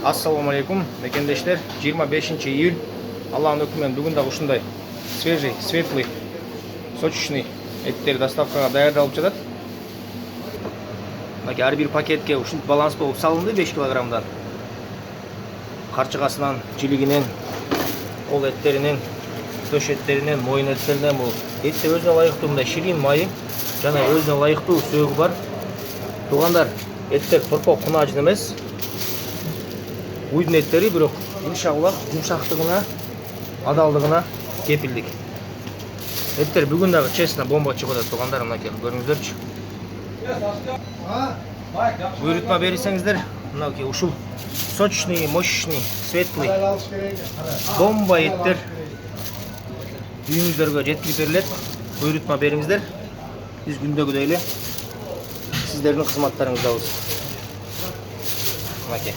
Assalamu alaikum, мекендештер. 25 июль. Аллахның өкімімен бүгін дағы ушундай свежий, светлый, сочечный еттер доставкаға даярдалып жатат. Ар бир пакетке ушинтип баланс болуп салынды 5 килограммдан. Карчыгасынан, жилигинен, кол эттеринен, төш эттеринен, мойын эттеринен бул этте өзүнө ылайыктуу мындай ширин майы жана өзүнө ылайыктуу сөөгү бар. Туугандар, эттер торпок кунаажын эмес. Уйдун эттери бирок иншаллах жумшактыгына, адалдыгына кепилдик. Эттер бүгүн дагы честно бомба чыгып атат туугандар, мынакей көрүңүздөрчү. Буйрутма берсеңиздер, мынакей ушул сочный, мощный, светлый бомба эттер үйүңүздөргө жеткирип берилет. Буйрутма бериңиздер. Биз күндөгүдөй эле сиздердин кызматтарыңыздабыз. Мынакей